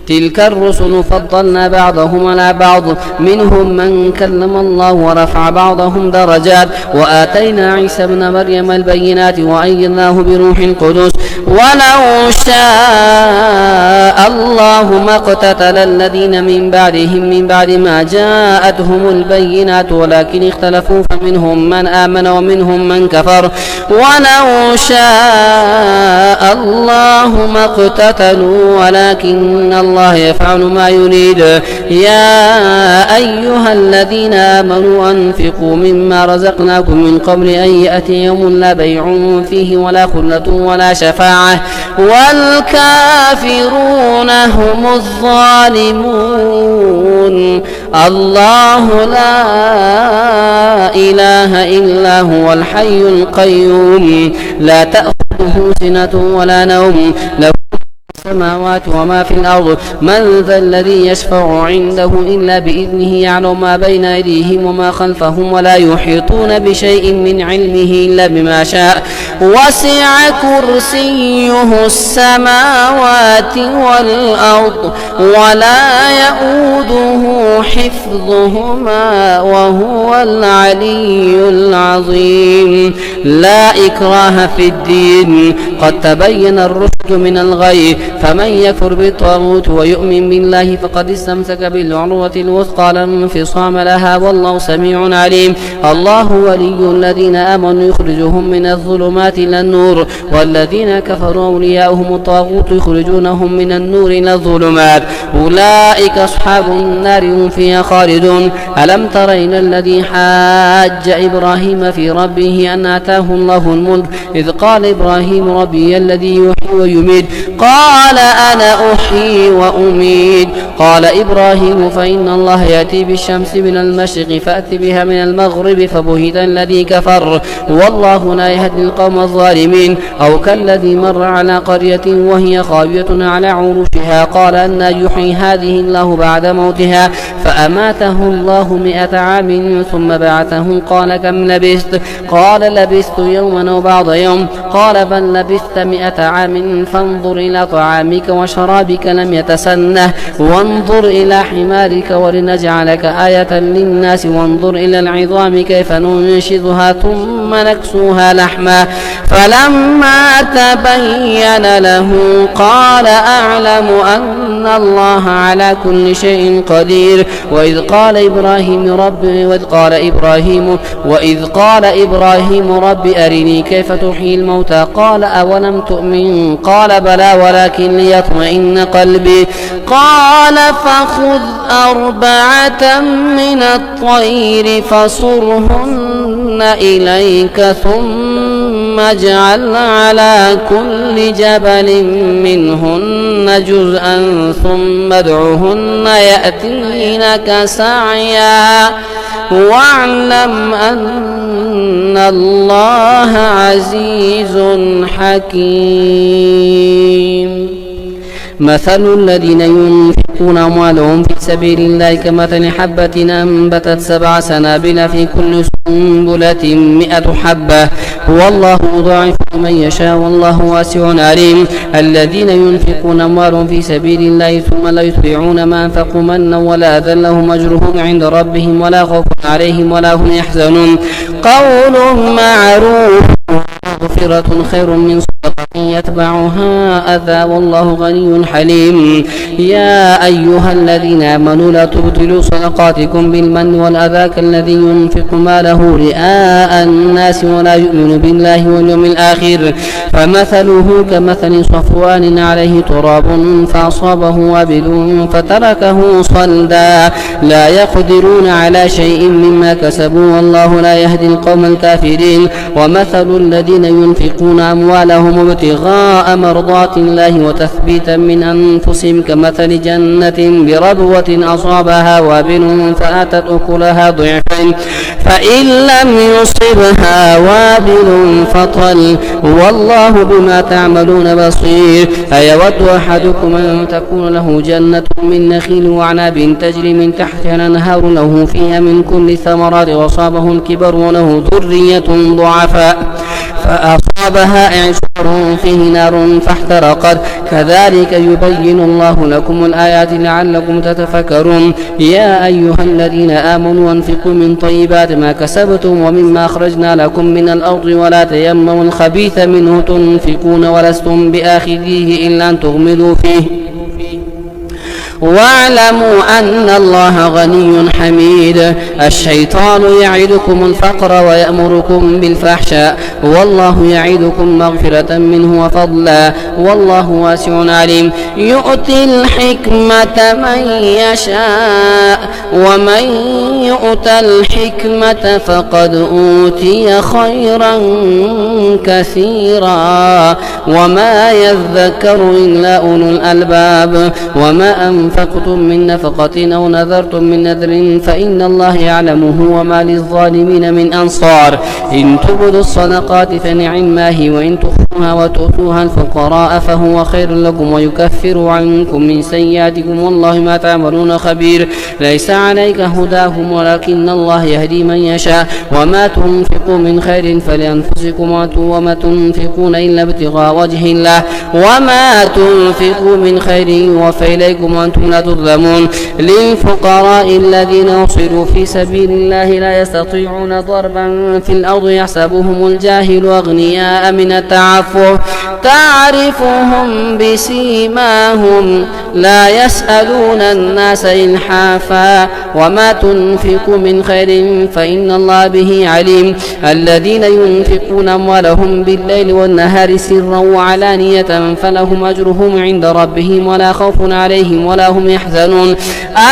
تلك الرسل فضلنا بعضهم على بعض منهم من كلم الله ورفع بعضهم درجات وآتينا عيسى ابن مريم البينات وأيدناه بروح القدس ولو شاء الله ما اقتتل الذين من بعدهم من بعد ما جاءتهم البينات ولكن اختلفوا فمنهم من آمن ومنهم من كفر ولو شاء الله ما اقتتلوا ولكن الله يفعل ما يريد يا أيها الذين آمنوا أنفقوا مما رزقناكم من قبل أن يأتي يوم لا بيع فيه ولا خلة ولا شفاعة والكافرون هم الظالمون الله لا إله إلا هو الحي القيوم لا تأخذه سنة ولا نوم له السماوات وما في الأرض من ذا الذي يشفع عنده إلا بإذنه يعلم ما بين أيديهم وما خلفهم ولا يحيطون بشيء من علمه إلا بما شاء وسع كرسيه السماوات والأرض ولا يؤوده حفظهما وهو العلي العظيم لا إكراه في الدين قد تبين الرشد من الغي فمن يكفر بالطاغوت ويؤمن بالله فقد استمسك بالعروة الوثقى لا انفصام لها والله سميع عليم الله ولي الذين آمنوا يخرجهم من الظلمات إلى النور والذين كفروا أولياؤهم الطاغوت يخرجونهم من النور إلى الظلمات أولئك أصحاب النار هم فيها خالدون ألم ترين الذي حاج إبراهيم في ربه أن آتاه الله الملك إذ قال إبراهيم ربي الذي يحيي ويميت قال أنا أحيي وأميت قال إبراهيم فإن الله يأتي بالشمس من المشرق فأت بها من المغرب فبهت الذي كفر والله لا يهدي القوم الظالمين أو كالذي مر على قرية وهي خاوية على عروشها قال أن يحيي هذه الله بعد موتها فأماته الله 100 عام ثم بعثه قال كم لبثت قال لبثت يوما أو بعض يوم قال بل لبثت 100 عام فانظر إلى طعامك وشرابك لم يتسنه وانظر إلى حمارك ولنجعلك آية للناس وانظر إلى العظام كيف ننشدها ثم نكسوها لحما فلما تبين له قال أعلم أن الله على كل شيء قدير وإذ قال إبراهيم رب أرني كيف تحيي الموتى قال أولم تؤمن قال بلى ولكن ليطمئن قلبي قال فخذ 4 من الطير فصرهن إليك ثم اجعل على كل جبل منهن جزءا ثم ادعهن يأتينك سعيا واعلم أن الله عزيز حكيم مثل الذين ينفقون أموالهم في سبيل الله كمثل حبة أنبتت 7 سنابل في كل سنبلة 100 حبة والله يضاعف من يشاء والله واسع عليم الذين ينفقون أموالهم في سبيل الله ثم لا يتبعون ما أنفقوا منا ولا أذى لهم أجرهم عند ربهم ولا خوف عليهم ولا هم يحزنون قول معروف مغفرة خير من صدقة يتبعها أذى والله غني حليم يا أيها الذين آمنوا لا تبطلوا صدقاتكم بالمن والأذى كالذي ينفق ماله رئاء الناس ولا يؤمن بالله واليوم الآخر فمثله كمثل صفوان عليه تراب فأصابه وابل فتركه صلدا لا يقدرون على شيء مما كسبوا والله لا يهدي القوم الكافرين ومثل الذين ينفقون أموالهم ابتغاء مرضات الله وتثبيتا من أنفسهم كمثل جنة بربوة أصابها وابل فآتت أكلها ضعفين فإن لم يصبها وابل فطل والله بما تعملون بصير أيود أحدكم أن تكون له جنة من نخيل وعناب تجري من تحتها الأنهار له فيها من كل ثمرات وأصابه الكبر وله ذرية ضعفاء فأصابها إعصار فيه نار فاحترقت كذلك يبين الله لكم الآيات لعلكم تتفكرون يا أيها الذين آمنوا انفقوا من طيبات ما كسبتم ومما أخرجنا لكم من الأرض ولا تيمموا الخبيث منه تنفقون ولستم بآخذيه إلا أن تغمضوا فيه واعلموا أن الله غني حميد الشيطان يعدكم الفقر ويأمركم بالفحشاء والله يعدكم مغفرة منه وفضلا والله واسع عليم يؤتي الحكمة من يشاء ومن يؤت الحكمة فقد أوتي خيرا كثيرا وما يذكر إلا أولو الألباب وما أنفقتم من نفقة أو نذرتم من نذر فإن الله يعلمه وما للظالمين من أنصار إن تبدوا الصدقات فنعما هي وإن تخفوها وتؤتوها الفقراء فهو خير لكم ويكفر عنكم من سيئاتكم والله ما تعملون خبير ليس عليك هداهم ولكن الله يهدي من يشاء وما تنفقوا من خير فلأنفسكم وما تنفقون إلا ابتغاء وجه الله وما تنفقوا من خير يوفى إليكم وأنتم لا تظلمون للفقراء الذين أحصروا في سبيل الله لا يستطيعون ضربا في الأرض يحسبهم الجاهل أغنياء من التعفف تعرفهم بسيماهم لا يسألون الناس إلحافا وما تنفقوا من خير فإن الله به عليم الذين ينفقون أموالهم بالليل والنهار سرا وعلانية فلهم أجرهم عند ربهم ولا خوف عليهم ولا هم يحزنون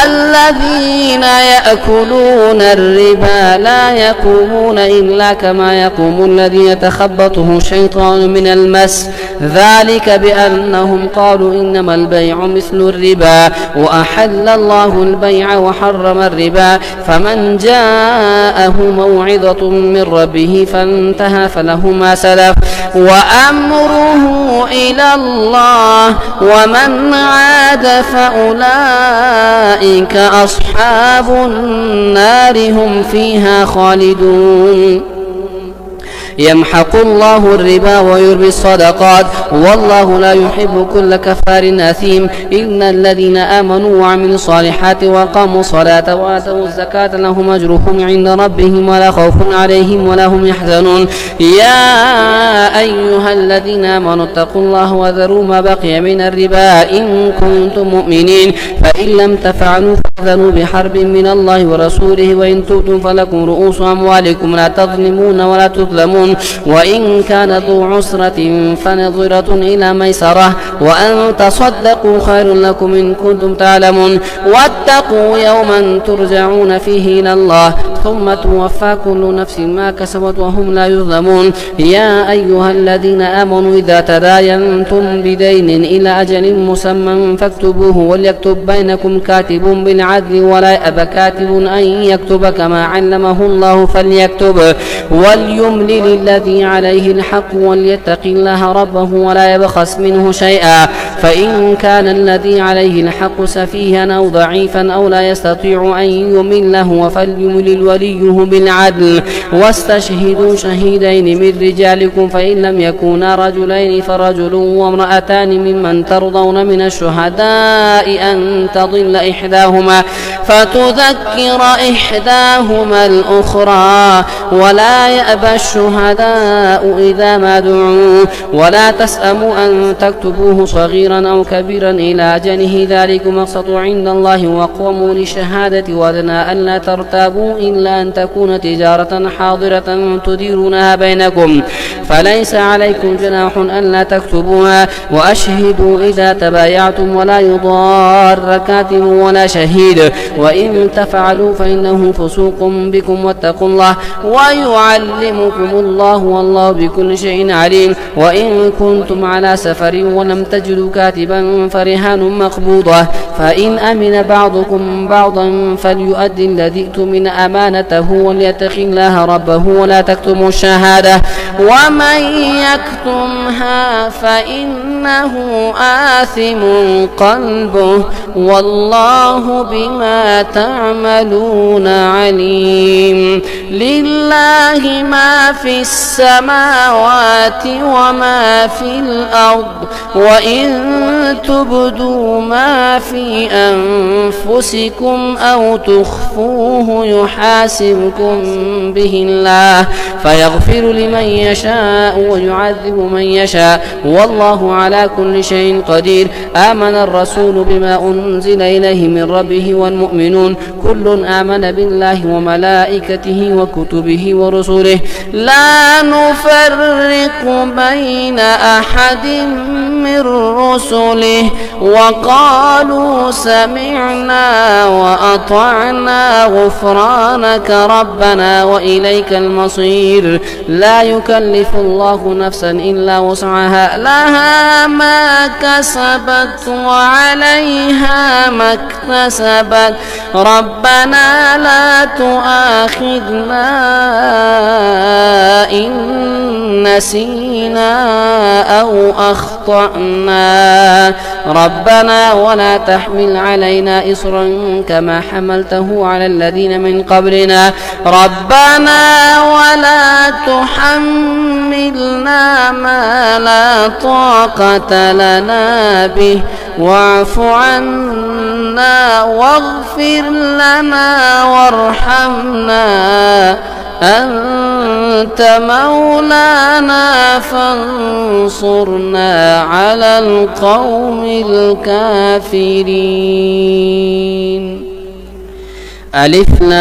الذين يأكلون الربا لا يقومون إلا كما يقوم الذي يتخبطه الشيطان من المس ذلك بأنهم قالوا إنما البيع مثل الربا وأحل الله البيع وحرم الربا فمن جاءه موعظة من ربه فانتهى فله ما سلف وأمره إلى الله ومن عاد فأولئك أصحاب النار هم فيها خالدون يمحق الله الربا ويربي الصدقات والله لا يحب كل كفار أثيم إن الذين آمنوا وعملوا الصالحات وقاموا الصلاة وآتوا الزكاة لهم أجرهم عند ربهم ولا خوف عليهم ولا هم يحزنون يا أيها الذين آمنوا اتقوا الله وذروا ما بقي من الربا إن كنتم مؤمنين فإن لم تفعلوا فاذنوا بحرب من الله ورسوله وإن تؤتوا فلكم رؤوس أموالكم لا تظلمون ولا تظلمون وإن كان ذو عسرة فنظرة إلى ميسرة وأن تصدقوا خير لكم إن كنتم تعلمون واتقوا يوما ترجعون فيه إلى الله ثم توفى كل نفس ما كسبت وهم لا يظلمون يا أيها الذين آمنوا إذا تداينتم بدين إلى أجل مسمى فاكتبوه وليكتب بينكم كاتب بالعدل ولا يأبى كاتب أن يكتب كما علمه الله فليكتب وليملل الذي عليه الحق وليتق الله ربه ولا يبخس منه شيئا فإن كان الذي عليه الحق سفيها أو ضعيفا أو لا يستطيع أن يمله فليملل وليه بالعدل واستشهدوا شهيدين من رجالكم فإن لم يكونا رجلين فرجل وامرأتان ممن ترضون من الشهداء أن تضل إحداهما فتذكر إحداهما الأخرى ولا يأبى الشهداء إذا ما دعوا ولا تسأموا أن تكتبوه صغيرا أو كبيرا إلى أجله ذلكم أقسط عند الله وقوموا للشهادة وأدنى ألا ترتابوا إلا أن تكون تجارة حاضرة تديرونها بينكم فليس عليكم جناح ألا تكتبوها وأشهدوا إذا تبايعتم ولا يضار كاتب ولا شهيد وإن تفعلوا فإنه فسوق بكم واتقوا الله ويعلمكم الله والله بكل شيء عليم وإن كنتم على سفر ولم تجدوا كاتبا فرهان مقبوضة فإن أمن بعضكم بعضا فليؤدي الذي اؤتمن أمانته وليتق الله ربه ولا تكتموا الشهادة ومن يكتمها فإنه آثم قلبه والله بما تعملون عليم. لله ما في السماوات وما في الأرض وإن تبدوا ما في أنفسكم أو تخفوه يحاسبكم به الله فيغفر لمن يشاء ويعذب من يشاء والله على كل شيء قدير. آمن الرسول بما أنزل إليه من ربه والمؤمنون كل آمن بالله وملائكته وكتبه ورسله لا نفرق بين أحد من رسله وقالوا سمعنا وأطعنا غفرانك ربنا وإليك المصير. لا يكلف الله نفسا إلا وسعها لها ما كسبت وعليها ما اكتسبت ربنا لا تؤاخذنا إن نسينا أو أخطأنا ربنا ولا تحمل علينا إصرا كما حملته على الذين من قبلنا ربنا ولا تحملنا ما لا طاقة لنا به واعف عنا واغفر لنا وارحمنا أنت مولانا فانصرنا على القوم الكافرين. ألف لام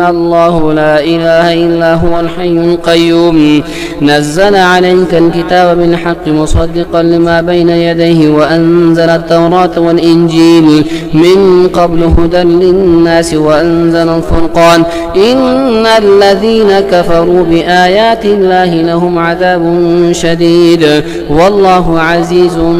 الله لا إله إلا هو الحي القيوم نزل عليك الكتاب بالحق مصدقا لما بين يديه وأنزل التوراة والإنجيل من قبل هدى للناس وأنزل الفرقان إن الذين كفروا بآيات الله لهم عذاب شديد والله عزيز ذو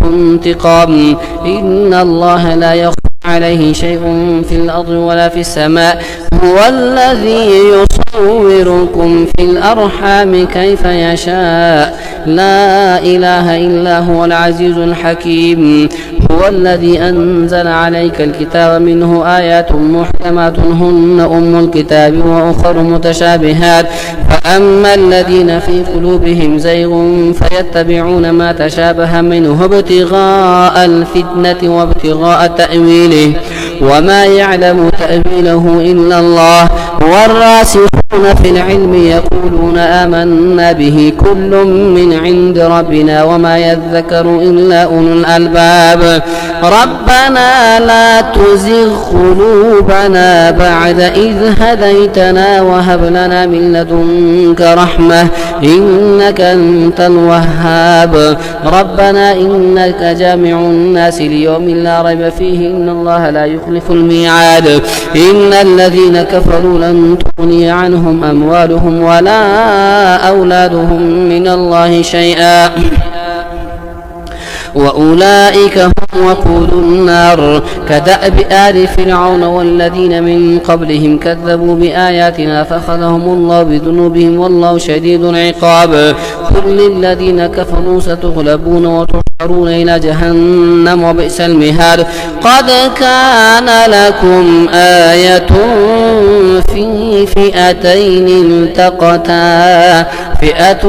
انتقام. إن الله لا يخفى عليه شيء في الأرض ولا في السماء هو الذي يصوركم في الأرحام كيف يشاء لا إله إلا هو العزيز الحكيم. هو الذي أنزل عليك الكتاب منه آيات محكمات هن أم الكتاب وأخر متشابهات فأما الذين في قلوبهم زيغ فيتبعون ما تشابه منه ابتغاء الفتنة وابتغاء تأويله وما يعلم تأويله إلا الله والراسخون في العلم يقولون آمنا به كل من عند ربنا وما يذكر إلا أولو الألباب. ربنا لا تزغ قلوبنا بعد إذ هديتنا وهب لنا من لدنك رحمة إنك أنت الوهاب. ربنا إنك جامع الناس ليوم لا ريب فيه إن الله لا يخلف الميعاد. إن الذين كفروا لن تغني عنهم أموالهم ولا أولادهم من الله شيئا وأولئك هم وقود النار كدأب آل فرعون والذين من قبلهم كذبوا بآياتنا فأخذهم الله بذنوبهم والله شديد العقاب. قل للذين كفروا ستغلبون وتحشرون إلى جهنم وبئس المهاد. قد كان لكم آية في فئتين التقتا فئة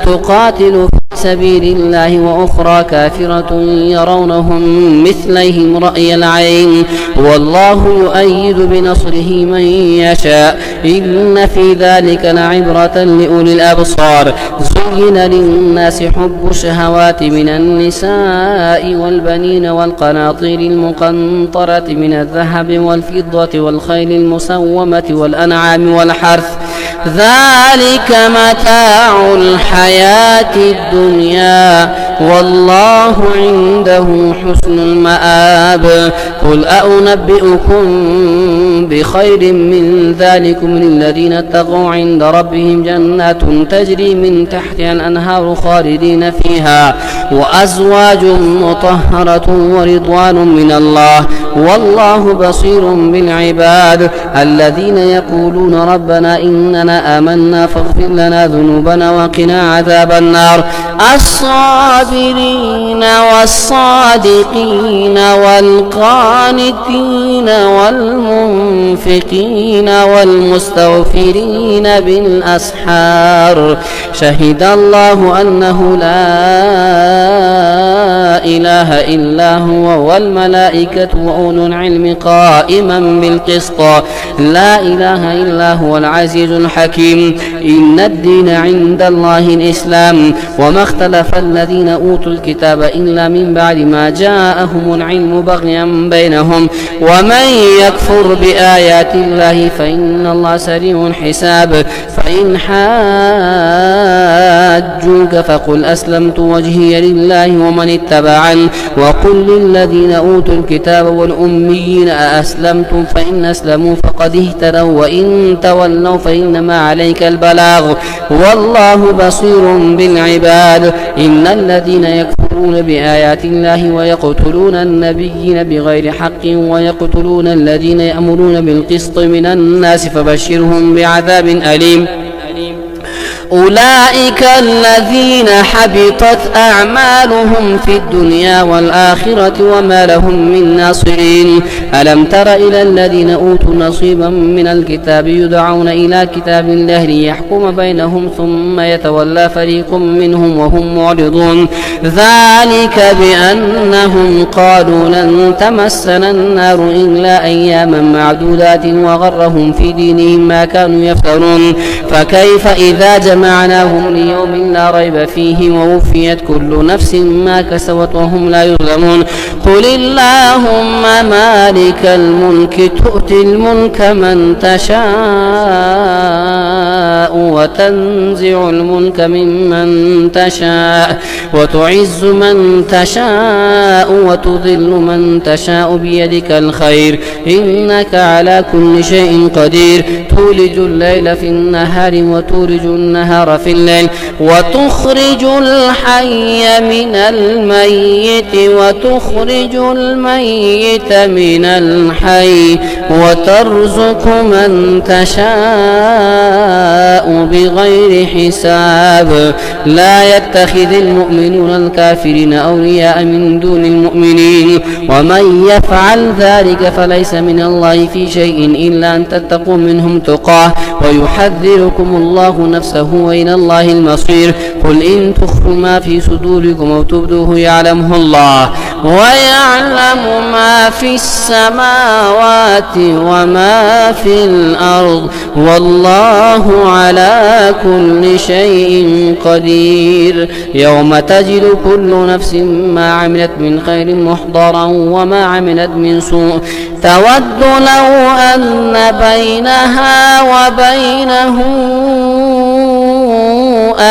تقاتل في سبيل الله وأخرى كافرة يرونهم مثليهم رأي العين والله يؤيد بنصره من يشاء إن في ذلك لعبرة لأولي الأبصار. زين للناس حب الشهوات من النساء والبنين والقناطير المقنطرة من الذهب والفضة والخيل المسومة والأنعام والحرث ذلك متاع الحياة الدنيا والله عنده حسن المآب. قل أنبئكم بخير من ذلكم للذين اتقوا عند ربهم جنات تجري من تحتها الأنهار خالدين فيها وأزواج مطهرة ورضوان من الله والله بصير بالعباد. الذين يقولون ربنا إننا آمنا فاغفر لنا ذنوبنا وقنا عذاب النار. الصابرين والصادقين والقانتين والمنفقين والمستغفرين بالأسحار. شهد الله أنه لا إله إلا هو والملائكة وأولو العلم قائما بالقسط. لا إله إلا هو العزيز الحكيم. إن الدين عند الله الإسلام وما اختلف الذين أوتوا الكتاب إلا من بعد ما جاءهم العلم بغيا بينهم ومن يكفر بآيات الله فإن الله سريع الحساب. فإن حاجوك فقل أسلمت وجهي لله ومن اتبعن وقل للذين أوتوا الكتاب والأميين أأسلمتم فإن أسلموا فقد اهتدوا وإن تولوا فإنما عليك البلاغ والله بصير بالعباد. إن الذين يكفرون بآيات الله ويقتلون النبيين بغير حق ويقتلون الذين يأمرون بالقسط من الناس فبشرهم بعذاب أليم. أولئك الذين حبطت أعمالهم في الدنيا والآخرة وما لهم من ناصرين. ألم تر إلى الذين أوتوا نصيبا من الكتاب يدعون إلى كتاب الله ليحكم بينهم ثم يتولى فريق منهم وهم معرضون. ذلك بأنهم قالوا لن تمسنا النار إلا أياما معدودات وغرهم في دينهم ما كانوا يفترون. فكيف إذا جمعناهم ليوم لا ريب فيه ووفيت كل نفس ما كسبت وهم لا يظلمون. قل اللهم مالك الملك تؤتي الملك من تشاء وتنزع الملك ممن تشاء وتعز من تشاء وتذل من تشاء بيدك الخير إنك على كل شيء قدير. تولج الليل في النهار وتولج النهار في الليل وتخرج الحي من الميت وتخرج الميت من الحي وترزق من تشاء بغير حساب. لا يتخذ المؤمنون الكافرين أولياء من دون المؤمنين ومن يفعل ذلك فليس من الله في شيء إلا أن تتقوا منهم تقاه ويحذركم الله نفسه وإلى الله المصير. قل إن تخفوا ما في صدوركم أو تبدوه يعلمه الله ويعلم ما في السماوات وما في الأرض والله على كل شيء قدير. يوم تجد كل نفس ما عملت من خير محضرا وما عملت من سوء تود لو أن بينها وبينه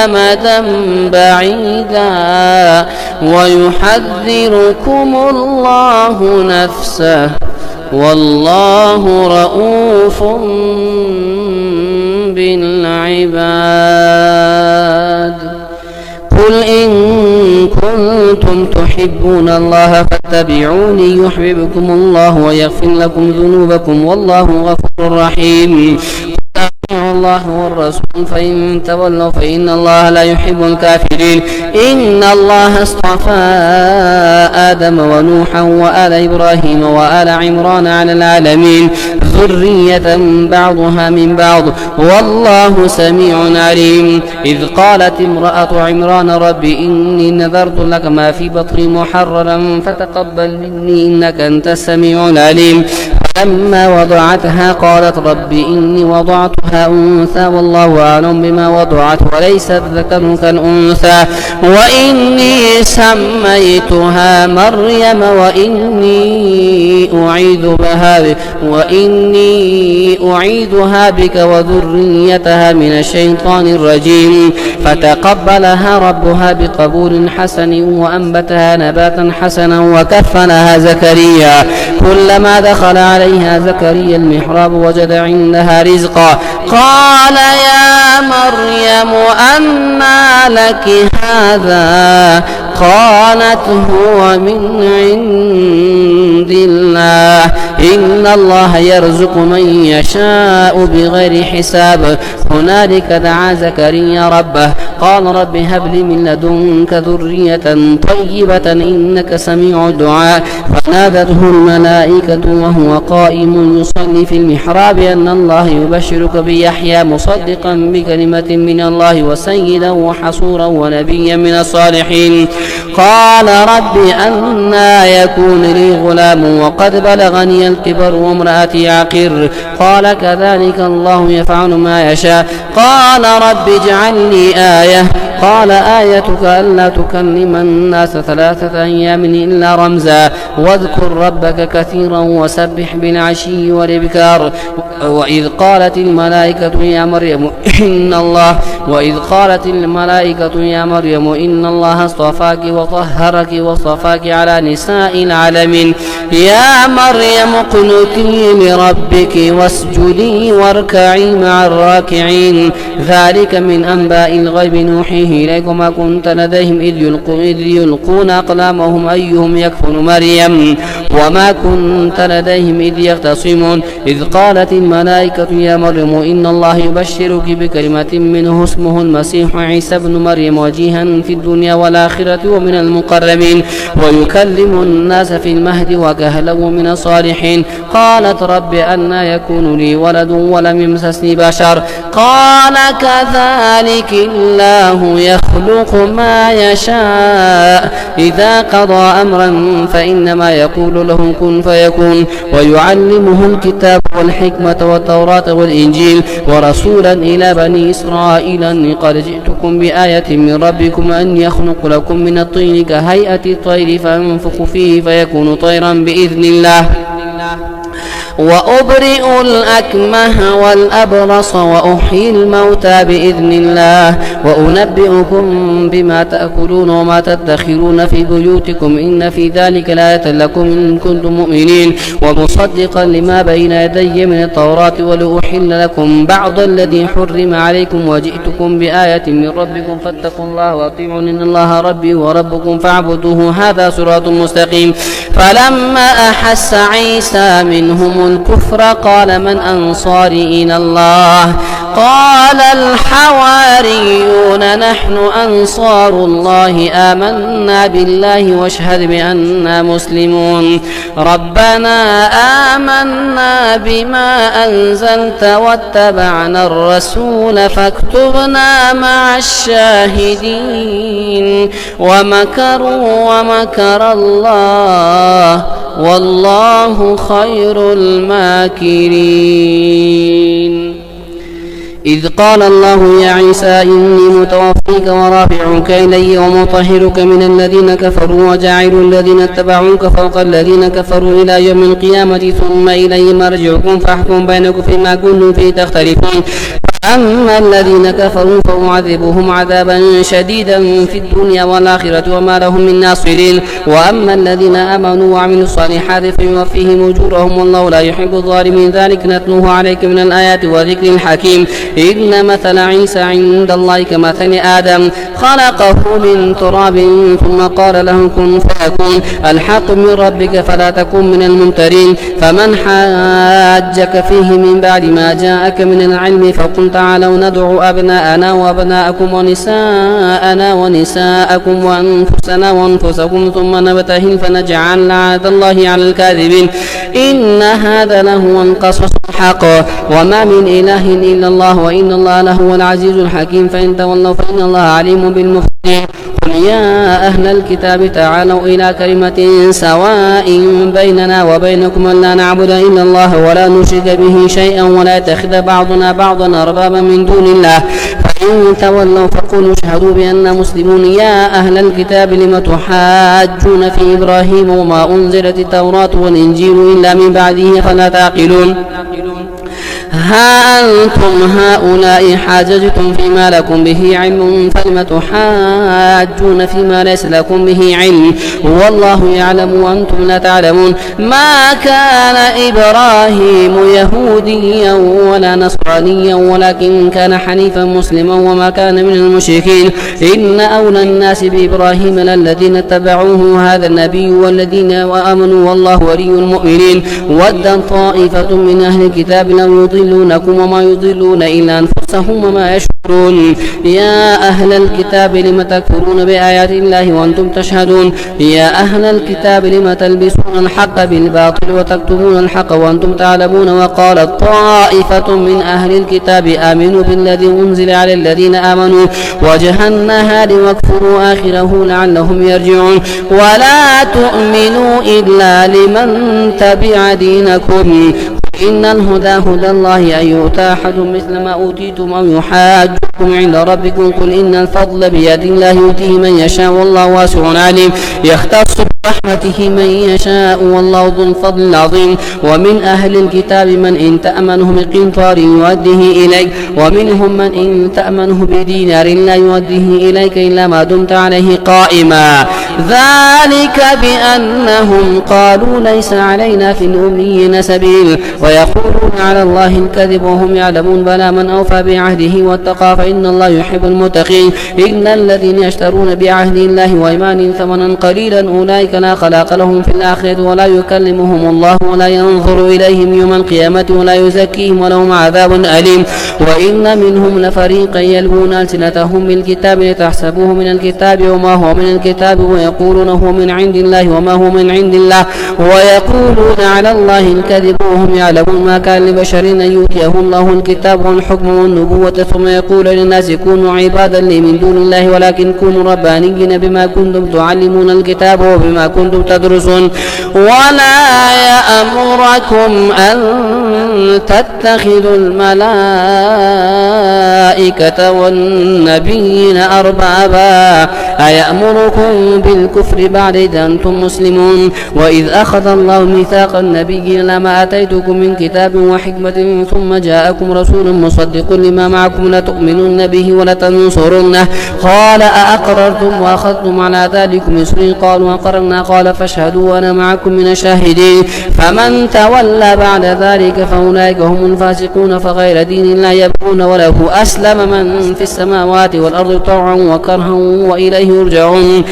أمدا بعيدا ويحذركم الله نفسه والله رؤوف بالعباد. قل إن كنتم تحبون الله فاتبعوني يحببكم الله ويغفر لكم ذنوبكم والله غفور رحيم. الله والرسول فإن تولوا فإن الله لا يحب الكافرين. إن الله اصطفى آدم ونوحا وآل إبراهيم وآل عمران على العالمين ذرية بعضها من بعض والله سميع عليم. إذ قالت امرأة عمران رب إني نذرت لك ما في بطني محررا فتقبل مني إنك أنت السميع العليم. فلما وضعتها قالت رب إني وضعتها أنثى والله أعلم بما وضعت وليس الذكر كالأنثى وإني سميتها مريم وإني أعيذها بك وذريتها من الشيطان الرجيم. فتقبلها ربها بقبول حسن وأنبتها نباتا حسنا وكفلها زكريا. كلما دخل عليها زكريا المحراب وجد عندها رزقا. قال يا مريم أنى لك هذا؟ قالت هو من عند الله إن الله يرزق من يشاء بغير حساب. هنالك دعا زكريا ربه قال رب هب لي من لدنك ذرية طيبة إنك سميع الدعاء. فنادته الملائكة وهو قائم يصلي في المحراب أن الله يبشرك بيحيى مصدقا بكلمة من الله وسيدا وحصورا ونبيا من الصالحين. قال رب أنى يكون لي غلام وقد بلغني الكبر وامرأتي عقر؟ قال كذلك الله يفعل ما يشاء. قال رب اجعل لي آية. قال آيتك ألا تكلم الناس 3 أيام إلا رمزا واذكر ربك كثيرا وسبح بالعشي والإبكار. وإذ قالت الملائكة يا مريم إن الله اصطفاك وطهرك واصطفاك على نساء العالمين. يا مريم اقنتي لربك واسجدي واركعي مع الراكعين. ذلك من أنباء الغيب نوحيه إليك ما كنت لديهم إذ يلقون أقلامهم أيهم يكفل مريم وما كنت لديهم إذ يختصمون. إذ قالت الملائكة يا مريم إن الله يبشرك بكلمة منه اسمه المسيح عيسى ابن مريم وجيها في الدنيا والآخرة ومن المقربين ويكلم الناس في المهد وكهلا ومن الصالحين. قالت رب أنى يكون لي ولد ولم يمسسني بشر؟ قال كذلك الله يخلق ما يشاء إذا قضى أمرا فإنما يقول له كن فيكون. ويعلمه الكتاب والحكمة والتوراة والإنجيل ورسولا إلى بني إسرائيل أني قد جئتكم بآية من ربكم أن يخلق لكم من الطين كهيئة الطير فأنفخ فيه فيكون طيرا بإذن الله وأبرئ الأكمه والأبرص وأحيي الموتى بإذن الله وأنبئكم بما تأكلون وما تدخرون في بيوتكم إن في ذلك لآية لكم إن كنتم مؤمنين ومصدقا لما بين يدي من التوراة ولأحل لكم بعض الذي حرم عليكم وجئتكم بآية من ربكم فاتقوا الله وأطيعون إن الله ربي وربكم فاعبدوه هذا صراط مستقيم. فلما أحس عيسى منهم الكفر قال من أنصاري إلى الله؟ قال الحواريون نحن أنصار الله آمنا بالله واشهد بأننا مسلمون. ربنا آمنا بما أنزلت واتبعنا الرسول فاكتبنا مع الشاهدين. ومكروا ومكر الله والله خير الماكرين. إذ قال الله يا عيسى إني متوفيك ورافعك إلي ومطهرك من الذين كفروا وجاعل الذين اتبعوك فوق الذين كفروا إلى يوم القيامة ثم إلي مرجعكم فاحكم بينكم فيما كنتم فيه تختلفون. أما الذين كفروا فأعذبهم عذابا شديدا في الدنيا والآخرة وما لهم من ناصرين. وأما الذين آمنوا وعملوا الصالحات فيوفيهم أجورهم والله لا يحب الظالمين. ذلك نتلوه عليك من الآيات وذكر الحكيم. إن مثل عيسى عند الله كمثل آدم خلقه من تراب ثم قال له كن فيكون. الحق من ربك فلا تكن من الممترين. فمن حاجك فيه من بعد ما جاءك من العلم فقل تعالوا ندعو أبناءنا وأبناءكم ونساءنا ونساءكم وأنفسنا وأنفسكم ثم نبتهل فنجعل لعنة الله على الكاذبين. إن هذا لهو القصص الحق وما من إله إلا الله وإن الله لهو العزيز الحكيم. فإن تولوا فإن الله عليم بالمفسدين. قل يا أهل الكتاب تعالوا إلى كلمة سواء بيننا وبينكم ألا نعبد إلا الله ولا نشرك به شيئا ولا يتخذ بعضنا بعضا أربابا من دون الله. فإن تولوا فقولوا اشهدوا بأننا مسلمون. يا أهل الكتاب لم تحاجون في إبراهيم وما أنزلت التوراة والإنجيل إلا من بعده فلا تعقلون. ها أنتم هؤلاء حاججتم فيما لكم به علم فلم تحاجون فيما ليس لكم به علم والله يعلم وأنتم لا تعلمون ما كان إبراهيم يهوديا ولا نصرانيا ولكن كان حنيفا مسلما وما كان من المشركين إن أولى الناس بإبراهيم للذين اتبعوه هذا النبي والذين آمنوا والله ولي المؤمنين ود طائفة من أهل الكتاب لو يضلونكم وما يضلون إلا أنفسهم وما يشعرون يا أهل الكتاب لم تكفرون بآيات الله وأنتم تشهدون يا أهل الكتاب لم تلبسون الحق بالباطل وتكتمون الحق وأنتم تعلمون وقالت طائفة من أهل الكتاب آمنوا بالذي أنزل على الذين آمنوا وجه النهار واكفروا آخره لعلهم يرجعون ولا تؤمنوا إلا لمن تبع دينكم إن الهدى هدى الله أن يؤتى أحد مثل ما أوتيتم أو يحاجكم عند ربكم قل إن الفضل بيد الله يؤتيه من يشاء والله واسع عليم يختص برحمته من يشاء والله ذو الفضل العظيم ومن أهل الكتاب من إن تأمنه بقنطار يؤديه إليك ومنهم من إن تأمنه بدينار لا يؤديه إليك إلا ما دمت عليه قائما ذلك بأنهم قالوا ليس علينا في الأميين سبيل ويقولون على الله الكذب وهم يعلمون بلى من أوفى بعهده واتقى فإن الله يحب المتقين إن الذين يشترون بعهد الله وإيمانهم ثمنا قليلا أولئك لا خلاق لهم في الآخرة ولا يكلمهم الله ولا ينظر إليهم يوم القيامة ولا يزكيهم ولهم عذاب أليم وإن منهم لفريقا يلوون ألسنتهم بالكتاب لتحسبوه من الكتاب وما هو من الكتاب ويقولون هو من عند الله وما هو من عند الله ويقولون على الله الكذب وهم يعلمون ما كان لبشر أن يؤتيه الله الكتاب والحكم والنبوة ثم يقول للناس كونوا عبادا لي من دون الله ولكن كونوا ربانيين بما كنتم تعلمون الكتاب وبما كنتم تدرسون ولا يأمركم أن تتخذوا الملائكة والنبيين أربابا أيأمركم بالكفر بعد إذ أنتم مسلمون وإذ أخذ الله ميثاق النبيين لما آتيتكم من كتاب وحكمة ثم جاءكم رسول مصدق لما معكم لتؤمنن به ولتنصرنه قال أأقررتم وأخذتم على ذلكم إصري قالوا أقررنا قال فاشهدوا وأنا معكم من الشاهدين فمن تولى بعد ذلك فأولئك هم الفاسقون فغير دين الله يبغون وله أسلم من في السماوات والأرض طوعا وكرها وإليه يرجعون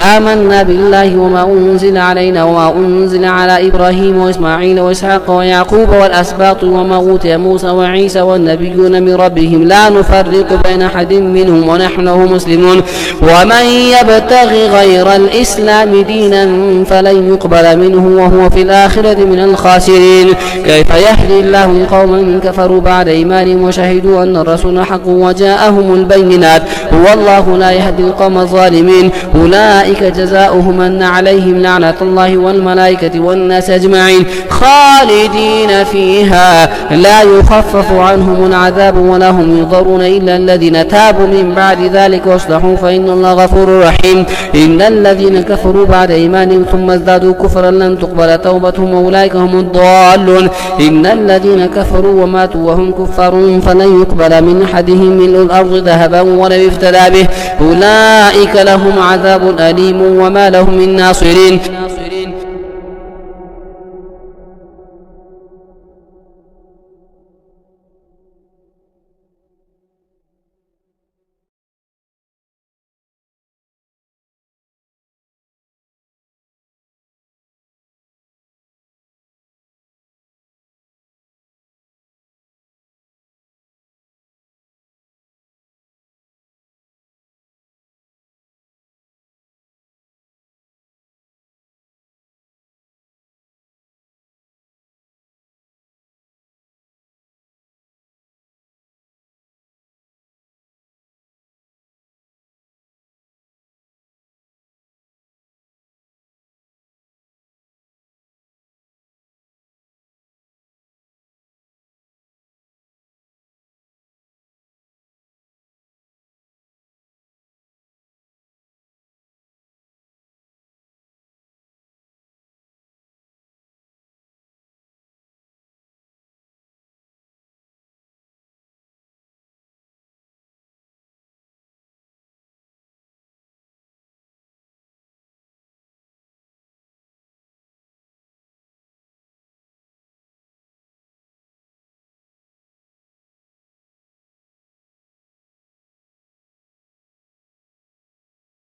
آمنا بالله وما أنزل علينا وما أنزل على إبراهيم وإسماعيل وإسحاق ويعقوب والأسباط وما أوتي موسى وعيسى والنبيون من ربهم لا نفرق بين أحد منهم ونحن له مسلمون ومن يبتغي غير الإسلام دينا فلن يقبل منه وهو في الآخرة من الخاسرين كيف يهدي الله قوما كفروا بعد إيمانهم وشهدوا أن الرسول حق وجاءهم البينات والله لا يهدي القوم الظالمين أولئك جزاؤهم أن عليهم لعنة الله والملائكة والناس أجمعين خالدين فيها لا يخفف عنهم العذاب ولا هم يضرون إلا الذين تابوا من بعد ذلك واصلحوا فإن الله غفور رحيم إن الذين كفروا بعد إيمانهم ثم ازدادوا كفرا لن تقبل توبتهم وأولئك هم الضالون إن الذين كفروا وماتوا وهم كفار فلن يقبل من أحدهم ملء الأرض ذهبا ولو افتدى به أولئك لهم عذاب أليم وما لهم من ناصرين